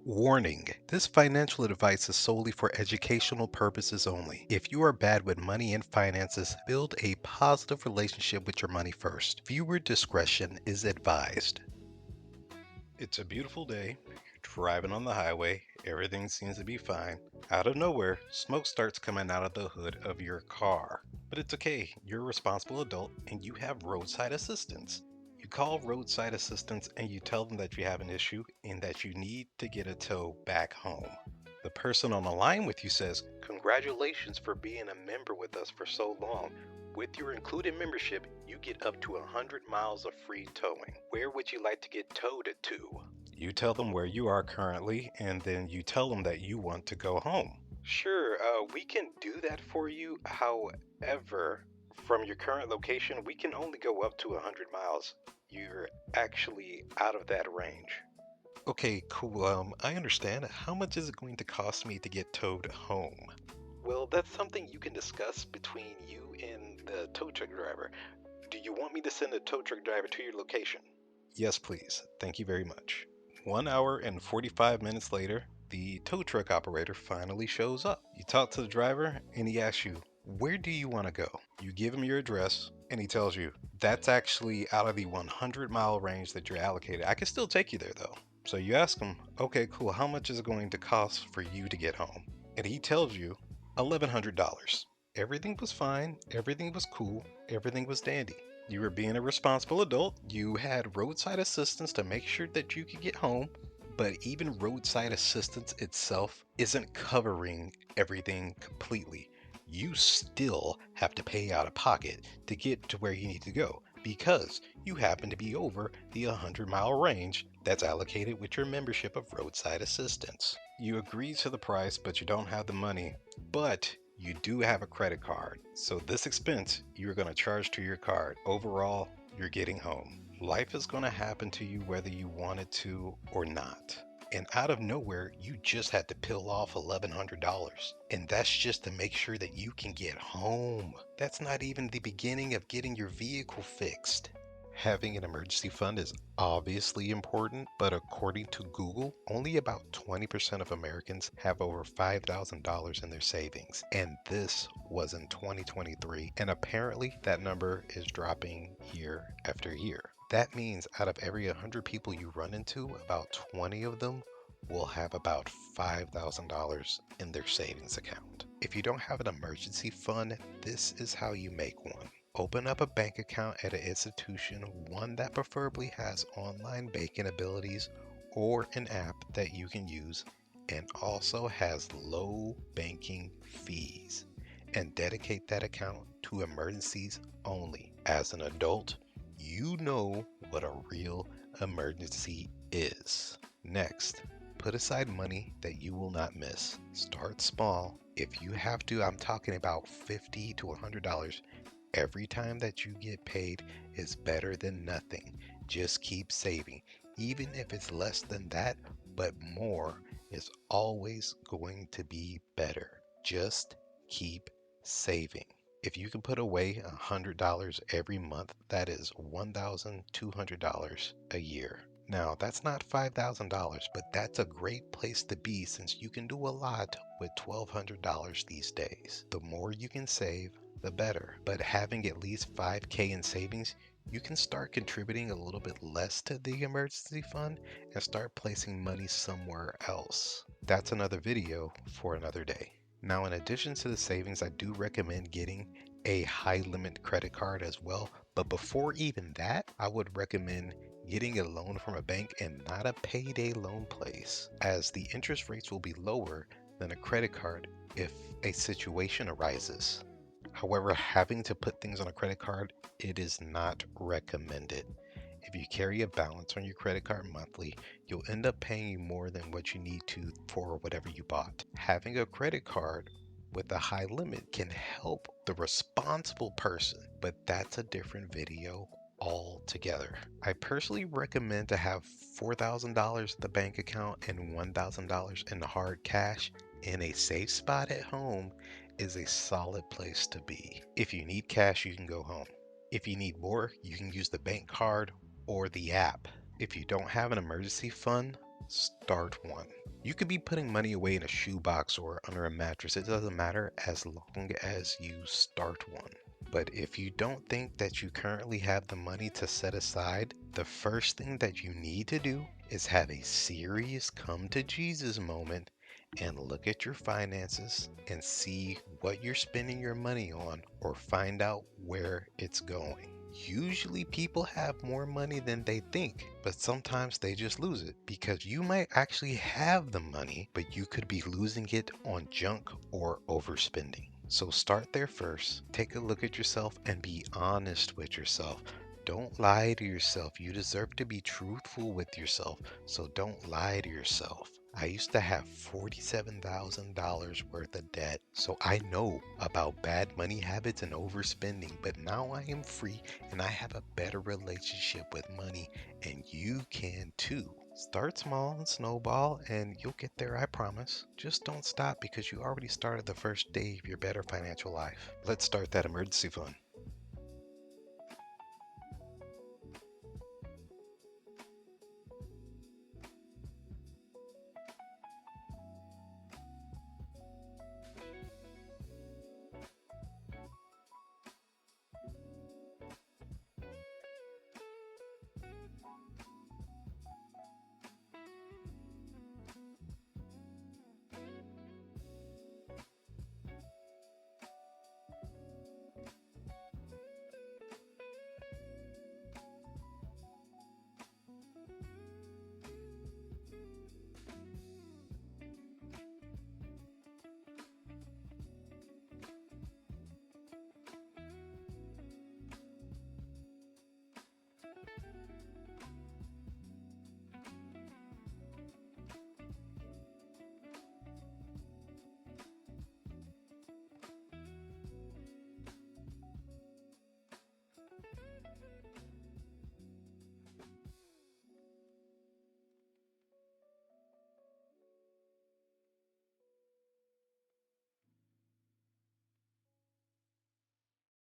Warning: this financial advice is solely for educational purposes only. If you are bad with money and finances, build a positive relationship with your money first. Viewer discretion is advised. It's a beautiful day. You're driving on the highway. Everything seems to be fine. Out of nowhere, smoke starts coming out of the hood of your car. But it's okay. You're a responsible adult and you have roadside assistance. You call roadside assistance and you tell them that you have an issue and that you need to get a tow back home. The person on the line with you says, "Congratulations for being a member with us for so long. With your included membership, you get up to 100 miles of free towing. Where would you like to get towed to?" You tell them where you are currently, and then you tell them that you want to go home. "Sure, we can do that for you. However, from your current location, we can only go up to 100 miles. You're actually out of that range." Okay, cool. I understand. How much is it going to cost me to get towed home? Well, that's something you can discuss between you and the tow truck driver. Do you want me to send a tow truck driver to your location? Yes, please. Thank you very much. 1 hour and 45 minutes later, the tow truck operator finally shows up. You talk to the driver, and he asks you, "Where do you want to go?" You give him your address, and he tells you, "That's actually out of the 100-mile range that you're allocated. I can still take you there, though." So you ask him, "Okay, cool. How much is it going to cost for you to get home?" And he tells you, $1,100. Everything was fine. Everything was cool. Everything was dandy. You were being a responsible adult. You had roadside assistance to make sure that you could get home. But even roadside assistance itself isn't covering everything completely. You still have to pay out of pocket to get to where you need to go because you happen to be over the 100-mile range that's allocated with your membership of roadside assistance. You agree to the price, but you don't have the money. But you do have a credit card. So this expense you're going to charge to your card. Overall, you're getting home. Life is going to happen to you whether you want it to or not. And out of nowhere, you just had to peel off $1,100. And that's just to make sure that you can get home. That's not even the beginning of getting your vehicle fixed. Having an emergency fund is obviously important, but according to Google, only about 20% of Americans have over $5,000 in their savings. And this was in 2023. And apparently that number is dropping year after year. That means out of every 100 people you run into, about 20 of them will have about $5,000 in their savings account. If you don't have an emergency fund, this is how you make one. Open up a bank account at an institution, one that preferably has online banking abilities or an app that you can use and also has low banking fees. And dedicate that account to emergencies only. As an adult, you know what a real emergency is. Next, put aside money that you will not miss. Start small. If you have to, I'm talking about $50 to $100. Every time that you get paid is better than nothing. Just keep saving. Even if it's less than that, but more is always going to be better. Just keep saving. If you can put away $100 every month, that is $1,200 a year. Now, that's not $5,000, but that's a great place to be since you can do a lot with $1,200 these days. The more you can save, the better. But having at least 5K in savings, you can start contributing a little bit less to the emergency fund and start placing money somewhere else. That's another video for another day. Now, in addition to the savings, I do recommend getting a high limit credit card as well. But before even that, I would recommend getting a loan from a bank and not a payday loan place, as the interest rates will be lower than a credit card if a situation arises. However, having to put things on a credit card, it is not recommended. If you carry a balance on your credit card monthly, you'll end up paying more than what you need to for whatever you bought. Having a credit card with a high limit can help the responsible person, but that's a different video altogether. I personally recommend to have $4,000 in the bank account and $1,000 in hard cash in a safe spot at home is a solid place to be. If you need cash, you can go home. If you need more, you can use the bank card or the app. If you don't have an emergency fund, Start one. You could be putting money away in a shoebox or under a mattress. It doesn't matter as long as you start one. But if you don't think that you currently have the money to set aside, the first thing that you need to do is have a serious come to Jesus moment and look at your finances and see what you're spending your money on or find out where it's going. Usually people have more money than they think, but sometimes they just lose it because you might actually have the money, but you could be losing it on junk or overspending. So start there first. Take a look at yourself and be honest with yourself. Don't lie to yourself. You deserve to be truthful with yourself, so don't lie to yourself. I used to have $47,000 worth of debt, so I know about bad money habits and overspending, but now I am free and I have a better relationship with money, and you can too. Start small and snowball, and you'll get there, I promise. Just don't stop because you already started the first day of your better financial life. Let's start that emergency fund.